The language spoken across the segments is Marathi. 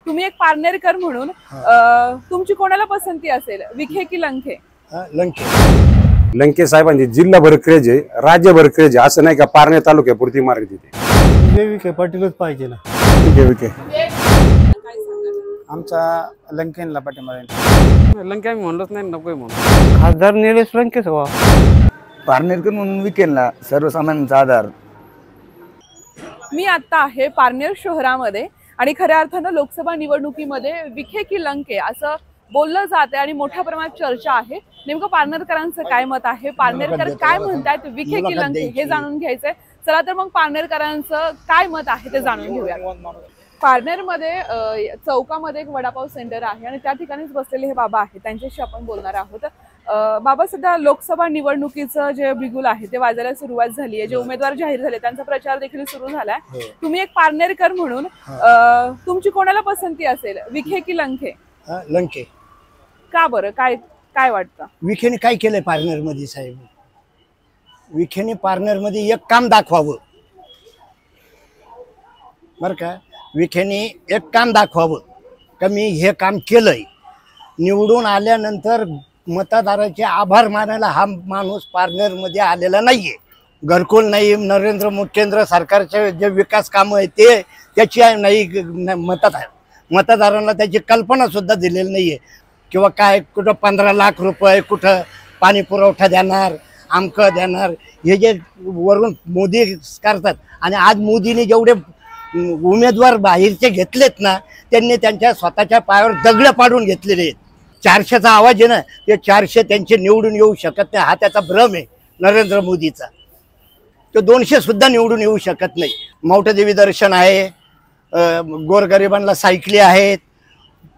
तुम्ही एक पारनेरकर म्हणून तुमची कोणाला पसंती असेल, विखे की लंके? लंके साहेबांची जिल्हाभर क्रेज आहे, राज्यभर क्रेज आहे, असं नाही का पारनेर तालुक्यापुरती मार्ग तिथे विखे पाटीलच पाहिजे ना. विखे आमचा लंकेनला पाठिंबा लंके आम्ही म्हणलोच नाही, नको म्हणून खासदार निलेश लंकेच व्हा. पारनेरकर म्हणून विकेनला सर्वसामान्यांचा आधार. मी आता आहे पारनेर शहरामध्ये आणि खऱ्या अर्थानं लोकसभा निवडणुकीमध्ये विखे की लंके असं बोललं जाते आणि मोठ्या प्रमाणात चर्चा आहे. नेमकं पारनेरकरांचं काय मत आहे, पारनेरकर काय म्हणतात, विखे की लंके हे जाणून घ्यायचंय. चला तर मग पारनेरकरांचं काय मत आहे ते जाणून घेऊया. पारनेरमध्ये चौकामध्ये एक वडापाव सेंटर आहे आणि त्या ठिकाणीच बसलेले हे बाबा आहेत, त्यांच्याशी आपण बोलणार आहोत. बाबा, सध्या लोकसभा निवडणुकीचं जे बिगुल आहे ते वाजायला सुरुवात झाली आहे, जे उमेदवार जाहीर झाले त्यांचा प्रचार देखील सुरू झालाय. तुम्ही एक पारनेरकर म्हणून तुमची कोणाला पसंती असेल, विखे की लंके? लंके. का बरं, काय वाटतं? विखेने काय केलंय पारनेर मध्ये साहेब? विखेने पारनेर मध्ये एक काम दाखवावं बर का. विखेने एक काम दाखवावं का मी हे काम केलंय. निवडून आल्यानंतर मतदाराचे आभार मानायला हा माणूस पारनेर मध्ये आलेला नाहीये. घरकुल नाही, नरेंद्र मोदी केंद्र सरकारचे जे विकास कामं आहे ते त्याची नाही, मतदारांना त्याची कल्पना सुद्धा दिलेली नाहीये. किंवा काय कुठं 15 लाख रुपये कुठं पाणी पुरवठा देणार, आमकं देणार, हे जे वरून मोदी करतात. आणि आज मोदीने जेवढे उमेदवार बाहेरचे घेतलेत ना, त्यांनी त्यांच्या स्वतःच्या पायावर दगड पाडून घेतलेले आहेत. 400चा आवाज आहे ना, ते 400 त्यांचे निवडून येऊ शकत नाही, हा त्याचा भ्रम आहे नरेंद्र मोदीचा. तो 200 सुद्धा निवडून येऊ शकत नाही. मौठदेवी दर्शन आहे, गोरगरिबांना सायकली आहेत,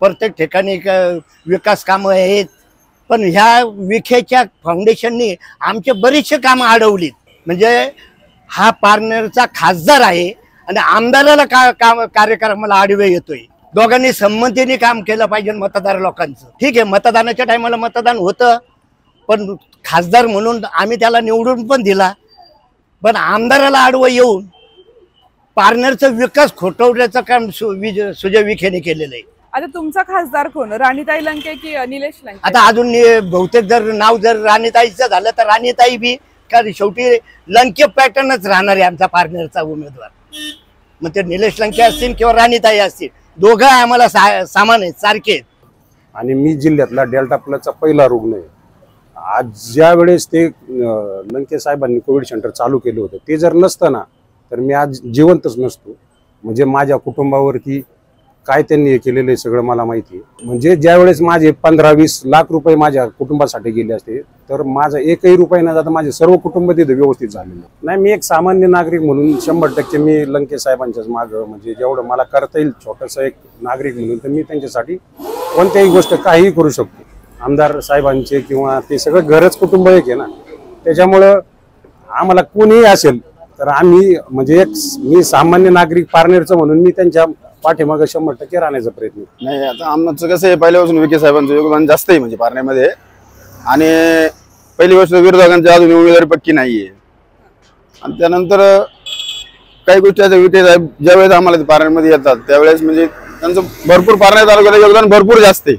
प्रत्येक ठिकाणी विकास कामं आहेत. पण ह्या विखेच्या फाउंडेशननी आमचे बरेचसे कामं अडवलीत. म्हणजे हा पारनेरचा खासदार आहे आणि आमदाराला कार्यक्रमाला आडवे येतोय. दोघांनी संमतीने काम केलं पाहिजे मतदार लोकांचं. ठीक आहे, मतदानाच्या टायमाला मतदान होतं, पण खासदार म्हणून आम्ही त्याला निवडून पण दिला. पण आमदाराला आडवं येऊन पारनेरचा विकास खोटवण्याचं काम सुजय विखेने केलेलं आहे. आता तुमचा खासदार कोण, राणीताई लंके की निलेश लंके? आता अजून बहुतेक जर नाव जर राणीताईचं झालं तर राणीताई बी, कारण शेवटी लंके पॅटर्नच राहणार आहे आमचा पारनेरचा उमेदवार. मग ते निलेश लंके असतील किंवा राणीताई असतील, दोघं आम्हाला सामान आहेत, सारखे आहेत. आणि मी जिल्ह्यातला डेल्टा प्लसचा पहिला रुग्ण आहे. आज ज्या वेळेस ते लंके साहेबांनी कोविड सेंटर चालू केलं होतं, ते जर नसतं ना तर मी आज जिवंतच नसतो. म्हणजे माझ्या कुटुंबावरती काय त्यांनी हे केलेलं आहे सगळं मला माहिती आहे. म्हणजे ज्या वेळेस माझे 15-20 लाख रुपये माझ्या कुटुंबासाठी गेले असते, तर माझा एकही रुपया न जाता माझे सर्व कुटुंब तिथे व्यवस्थित झालेलं नाही. मी एक सामान्य नागरिक म्हणून 100% मी लंके साहेबांच्याच मागं, म्हणजे जेवढं मला करता येईल छोटंसं एक नागरिक म्हणून, तर मी त्यांच्यासाठी कोणत्याही गोष्ट काहीही करू शकतो. आमदार साहेबांचे किंवा ते सगळं घरच कुटुंब एक आहे ना, त्याच्यामुळं आम्हाला कोणीही असेल तर आम्ही, म्हणजे एक मी सामान्य नागरिक पारनेरचं म्हणून मी त्यांच्या पाठीमागे 100% राहण्याचा प्रयत्न. नाही, आता आमचं कसं आहे, पहिल्यापासून विखे साहेबांचं योगदान जास्त आहे म्हणजे पारनेरमध्ये. आणि पहिली गोष्ट, विरोधकांची अजून उमेदवारी पक्की नाहीये. आणि त्यानंतर काही गोष्टी आता विखे साहेब ज्यावेळेस आम्हाला पारनेरमध्ये येतात त्यावेळेस म्हणजे त्यांचं भरपूर पारनेर तालुक्याला योगदान भरपूर जास्त आहे,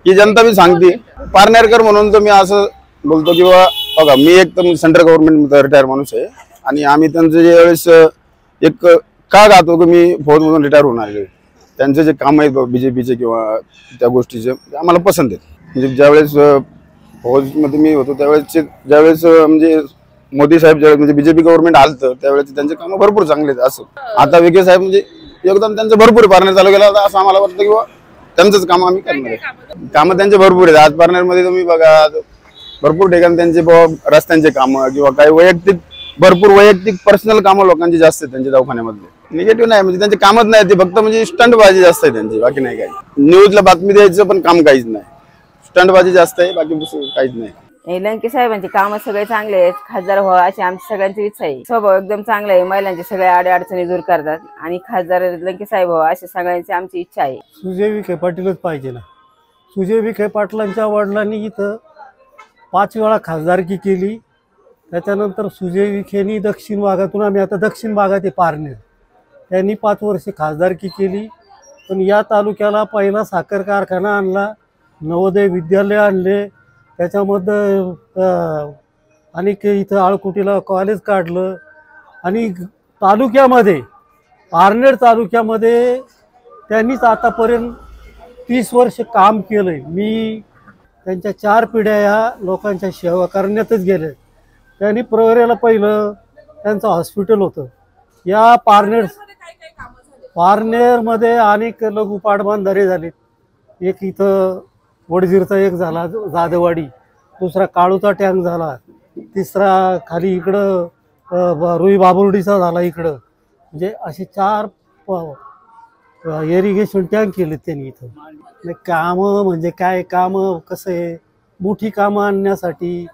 की जनता बी सांगते. पारनेरकर म्हणून तर मी असं बोलतो की बघा, मी एक तर सेंट्रल गव्हर्नमेंट रिटायर माणूस आहे आणि आम्ही त्यांचं ज्यावेळेस एक का गातो की मी फौजमधून रिटायर होणार आहे, त्यांचे जे काम आहेत बीजेपीचे किंवा त्या गोष्टीचे आम्हाला पसंत आहेत. म्हणजे ज्यावेळेस फौजमध्ये मी होतो त्यावेळेस, ज्यावेळेस म्हणजे मोदी साहेब ज्यावेळेस म्हणजे बीजेपी गव्हर्नमेंट आलं त्यावेळेस त्यांचे कामं भरपूर चांगले आहेत. असं आता विखे साहेब म्हणजे योगदान त्यांचं भरपूर पारनेर तालुक्याला, असं आम्हाला वाटतं की त्यांचंच काम आम्ही करणार आहे. कामं त्यांचे भरपूर आहेत. आज पारनेरमध्ये तुम्ही बघा, भरपूर ठिकाणी त्यांचे रस्त्यांचे कामं किंवा काही भरपूर वैयक्तिक पर्सनल कामं लोकांची जास्त आहेत त्यांच्या दवाखान्यामधले. निगेटिव्ह नाही, म्हणजे त्यांचे कामच नाही, ते फक्त म्हणजे स्टंटबाजी जास्त आहे त्यांची, बाकी नाही काही. न्यूजला बातमी द्यायचं पण काम काहीच नाही, स्टंटबाजी जास्त आहे, बाकी काहीच नाही. लंके साहेबांचे काम सगळे चांगले आहेत, खासदार व्हावं अशी आमची सगळ्यांची इच्छा आहे. स्वभाव एकदम चांगला आहे, महिलांचे सगळे अडचणी दूर करतात आणि खासदार लंके साहेब व्हावं अशी सगळ्यांची आमची इच्छा आहे. सुजय विखे पाटीलच पाहिजे ना. सुजय विखे पाटलांच्या वडिलांनी इथं 5 वेळा खासदारकी केली. त्याच्यानंतर सुजय विखेंनी दक्षिण भागातून, आम्ही आता दक्षिण भागात आहे पारनेर, त्यांनी 5 वर्षे खासदारकी केली. पण या तालुक्याला पहिला साखर कारखाना आणला, नवोदय विद्यालय आणले, त्याच्यामध्ये आणि इथं आळकुटीला कॉलेज काढलं आणि तालुक्यामध्ये पारनेर तालुक्यामध्ये त्यांनीच आतापर्यंत 30 वर्ष काम केलं आहे. मी त्यांच्या 4 पिढ्या या लोकांच्या सेवा करण्यातच गेले. त्यांनी प्रवऱ्याला पहिलं त्यांचं हॉस्पिटल होतं. या पारनेरमध्ये अनेक लघु पाटबंधारे झाले. एक इथं वडजीरचा एक झाला जाधववाडी, दुसरा काळूचा टँक झाला, तिसरा खाली इकडं रुई बाबुर्डीचा झाला इकडं. म्हणजे असे 4 इरिगेशन टँक केले त्यांनी इथं. कामं म्हणजे काय, कामं कसं आहे, मोठी कामं आणण्यासाठी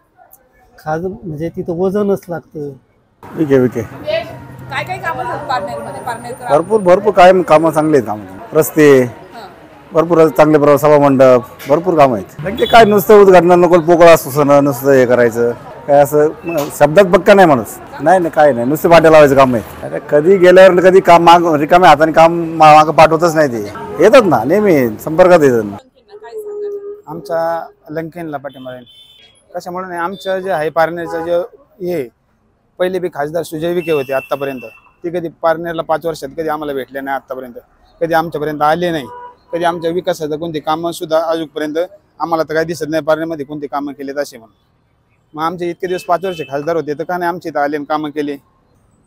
म्हणजे तिथं वजनच लागतं. विके काय काय कामं झाली पारनेरमध्ये? पारनेरकर भरपूर काय कामं चांगले आहेत. कामं रस्ते भरपूर चांगले, सभा मंडप भरपूर कामं आहेत. नक्की काय नुसतं उद्घाटन नको, पोकळा सुसणं नुसतं हे करायचं काय असं शब्दात पक्का नाही माणूस. नाही काय नाही, नुसतं पाट्या लावायचं काम आहे. अरे कधी गेल्यावर कधी काम माग रिकाम्या हाताने काम मागं पाठवतच नाही. ते येतात ना नेहमी संपर्कात येतात. आमचा लंकेनला पाठिंबा आहे. कशामुळे नाही, आमचं जे आहे पारनेरचं जे हे पहिले बी खासदार सुजय विखे होते आत्तापर्यंत. ते कधी पारनेरला 5 वर्षात कधी आम्हाला भेटले नाही आत्तापर्यंत, कधी आमच्यापर्यंत आले नाही. कधी आमच्या विकासाचं कोणती कामं सुद्धा अजूनपर्यंत आम्हाला तर काही दिसत नाही पारनेरमध्ये कोणती कामं केलेत असे म्हणून. मग आमचे इतके दिवस 5 वर्ष खासदार होते तर का नाही आमच्या इथं आले कामं केले.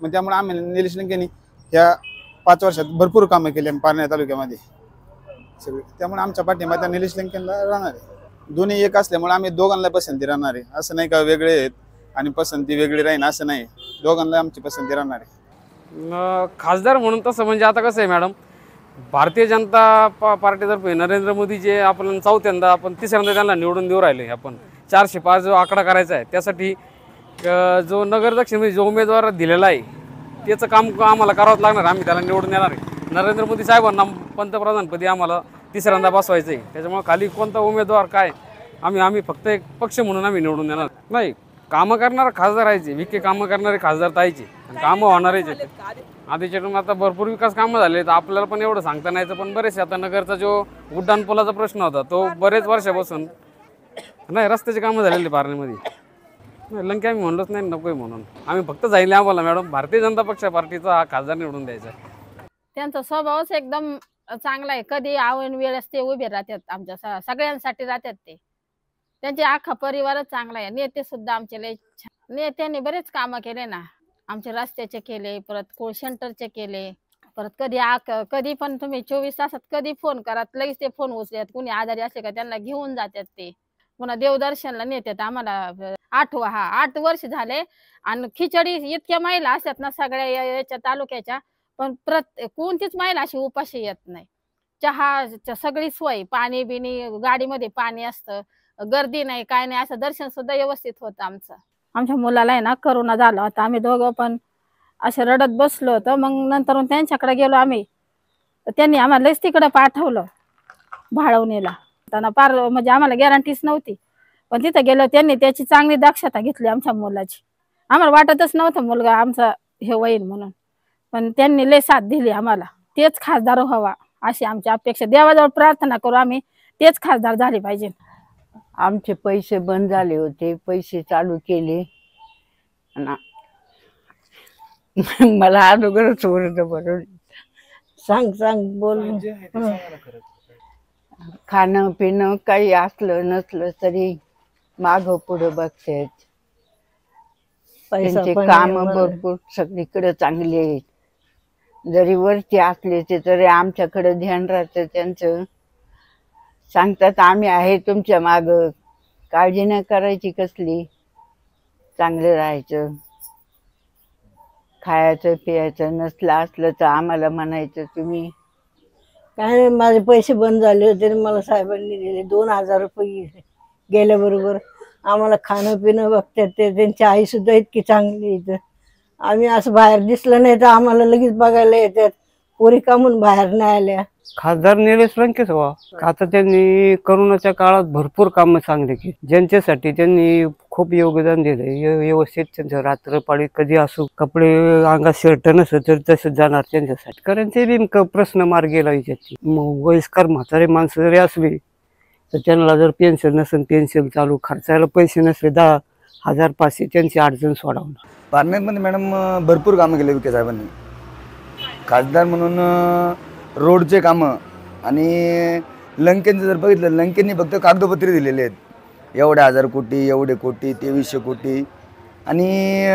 मग त्यामुळे आम्ही निलेश लंकेंनी ह्या 5 वर्षात भरपूर कामं केली पारनेर तालुक्यामध्ये सगळे. त्यामुळे आमचा पाठिंबा त्या निलेश लंकेनला राहणार आहे. दोन्ही एक असल्यामुळे आम्ही दोघांना पसंती राहणार आहे. असं नाही का वेगळे आहेत आणि पसंती वेगळी राहीन असं नाही, दोघांना आमची पसंती राहणार आहे. खासदार म्हणून तसं म्हणजे आता कसं आहे मॅडम, भारतीय जनता पार्टीतर्फे नरेंद्र मोदी जे आपण चौथ्यांदा आपण तिसऱ्यांदा त्यांना निवडून देऊ राहिले. आपण 405 जो आकडा करायचा आहे त्यासाठी जो नगर दक्षिणमध्ये जो उमेदवार दिलेला आहे त्याचं काम आम्हाला करावंच लागणार. आम्ही त्याला निवडून देणार आहे. नरेंद्र मोदी साहेबांना पंतप्रधानपदी आम्हाला तिसऱ्यांदा बसवायचं आहे. त्याच्यामुळे खाली कोणता उमेदवार काय आम्ही फक्त एक पक्ष म्हणून आम्ही निवडून देणार नाही. कामं करणारा खासदार आहे, विखे कामं करणारे खासदार ताईचे, कामं होणारेच आहेत. आधीच्या आता भरपूर विकास कामं झाले तर आपल्याला पण एवढं सांगता नाही. पण बरेचसे आता नगरचा जो उड्डाण पुलाचा प्रश्न होता तो बरेच वर्षापासून नाही, रस्त्याची कामं झालेली पारनेरमध्ये. लंके आम्ही म्हणलोच नाही नकोय म्हणून, आम्ही फक्त जायले आम्हाला मॅडम भारतीय जनता पक्ष पार्टीचा हा खासदार निवडून द्यायचा. त्यांचा स्वभावच एकदम चांगला आहे. कधी आव्हान वेळ असते उभे राहतात, आमच्या सगळ्यांसाठी राहतात. ते त्यांचे अख्खा परिवारच चांगला आहे. नेते सुद्धा आमचे लय छान. नेत्यांनी बरेच कामं केले ना, आमचे रस्त्याचे केले, परत कोल सेंटरचे केले. परत कधी पण तुम्ही 24 तासात कधी फोन करा लगेच ते फोन उचलतात. कुणी आजारी असले का त्यांना घेऊन जातात. ते पुन्हा देवदर्शनला नेतात आम्हाला. 8 वर्ष झाले. आणि खिचडी इतक्या महिला असतात ना सगळ्या याच्या तालुक्याच्या, पण कोणतीच महिला अशी उपाशी येत नाही. चहा सगळी सोय, पाणी बिणी गाडीमध्ये पाणी असतं, गर्दी नाही काय नाही, असं दर्शन सुद्धा व्यवस्थित होतं आमचं. आमच्या मुलाला आहे ना करोना झाला होता. आम्ही दोघं पण असे रडत बसलो होतो. मग नंतर त्यांच्याकडे गेलो आम्ही. त्यांनी आम्हाला लईच तिकडे पाठवलं भाळवणीला. त्यांना पार म्हणजे आम्हाला गॅरंटीच नव्हती, पण तिथं गेलो त्यांनी त्याची चांगली दक्षता घेतली आमच्या मुलाची. आम्हाला वाटतच नव्हतं मुलगा आमचा हे होईल म्हणून, पण त्यांनी लय साथ दिली आम्हाला. तेच खासदार व्हावा अशी आमची अपेक्षा. देवाजवळ प्रार्थना करू आम्ही, तेच खासदार झाले पाहिजे. आमचे पैसे बंद झाले होते, पैसे चालू केले. मला अगोदरच ओरड बरोबर सांग बोल. खाणं पिणं काही असलं नसलं तरी माग पुढं बघतात. त्यांचे काम भरपूर सगळीकडे चांगले आहेत. जरी वरती असले ते तरी आमच्याकडे ध्यान राहतं त्यांचं. सांगतात आम्ही आहे तुमच्या माग, काळजी नाही करायची कसली, चांगलं राहायचं. खायचं प्यायचं नसलं असलं तर आम्हाला म्हणायचं तुम्ही. काय माझे पैसे बंद झाले होते, मला साहेबांनी दिले 2000 रुपये गेल्याबरोबर. आम्हाला खाणं पिणं बघतात ते. त्यांची आई सुद्धा इतकी चांगली इथं. आम्ही असं बाहेर दिसलं नाही तर आम्हाला लगेच बघायला येतात. पोरी कामून बाहेर नाही आल्या. खासदार निलेश लंकेच व्हा. आता त्यांनी करोनाच्या काळात भरपूर कामं चांगली केली, ज्यांच्यासाठी त्यांनी खूप योगदान दिले. व्यवस्थित त्यांचं रात्रपाळी कधी असो कपडे अंगात शर्ट नसलं तर तसंच जाणार त्यांच्यासाठी. कारण ते बी प्रश्न मार्गी लावायचे. वयस्कर म्हातारे माणसं जरी असली तर त्यांना जर पेन्शन नसेल, पेन्शन चालू खर्चायला पैसे नसले 10,000 500 त्यांची अडचण सोडवणार. पारनेरमध्ये मॅडम भरपूर कामं केले विखे साहेबांनी. खासदार म्हणून रोडचे कामं आणि लंकेंचं जर बघितलं, लंकेंनी फक्त कागदोपत्री दिलेले आहेत. एवढे 1000 कोटी, एवढे कोटी, 2300 कोटी. आणि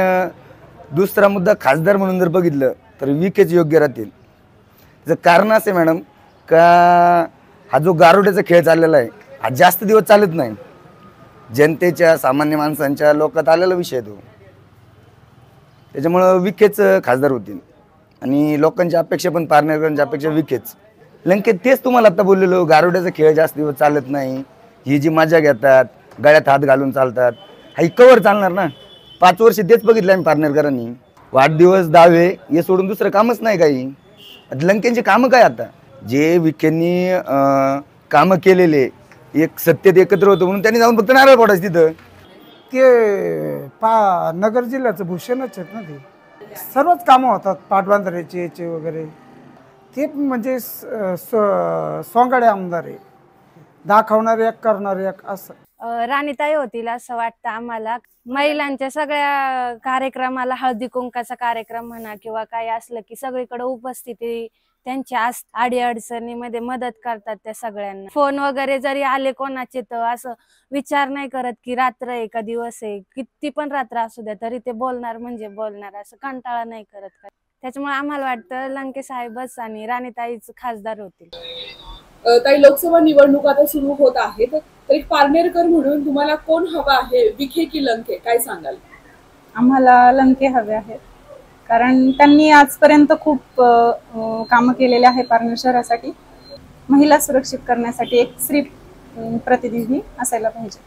दुसरा मुद्दा खासदार म्हणून जर बघितलं तर विखेच योग्य राहतील. त्याचं कारण असं आहे मॅडम का हा जो गारुड्याचा खेळ चाललेला आहे हा जास्त दिवस चालत नाही. जनतेच्या सामान्य माणसांच्या लोकात आलेला विषय तो. त्याच्यामुळं विखेच खासदार होतील आणि लोकांची अपेक्षा पण पारनेरकरांच्या अपेक्षा विखेच. लंकेत तेच तुम्हाला आता बोललेलो, गारुड्याचा खेळ जास्त दिवस चालत नाही. ही जी मजा घेतात, गळ्यात हात घालून चालतात, हा कवर चालणार ना. 5 वर्ष तेच बघितलं आम्ही पारनेरकरांनी. वाढदिवस दावे हे सोडून दुसरं कामच नाही काही. लंकेंचे कामं काय आता जे विखेंनी कामं केलेले, एक सत्तेत एकत्र होतं म्हणून त्यांनी जाऊन फक्त नारळ फोडायचं तिथं. ते नगर जिल्ह्याचं भूषणच आहेत ना. ते सर्वच कामं होतात, पाटबंधाऱ्याचे याचे वगैरे. ते म्हणजे सोंगाडे आमदार आहे, दाखवणारे एक करणारे एक असं. राणीताई होतील असं वाटतं आम्हाला. महिलांच्या सगळ्या कार्यक्रमाला, हळदी कुंकाचा कार्यक्रम म्हणा किंवा काही असलं की सगळीकडे उपस्थिती त्यांच्या अडीअडचणीमध्ये मदत करतात त्या सगळ्यांना. फोन वगैरे जरी आले कोणाचे तर असं विचार नाही करत की रात्र आहे का दिवस आहे, किती पण रात्र असू द्या तरी ते बोलणार म्हणजे बोलणार, असं कंटाळा नाही करत. त्याच्यामुळे आम्हाला वाटतं लंके साहेबच आणि राणीताईच खासदार होतील. ताई, लोकसभा निवडणूक आता सुरू होत आहेत, तर एक पारनेरकर म्हणून तुम्हाला कोण हवा आहे, विखे की लंके, काय सांगाल? आम्हाला लंके हवे आहेत, कारण त्यांनी आजपर्यंत खूप कामं केलेले आहे पारनेर शहरासाठी. महिला सुरक्षित करण्यासाठी एक स्त्री प्रतिनिधी असायला पाहिजे.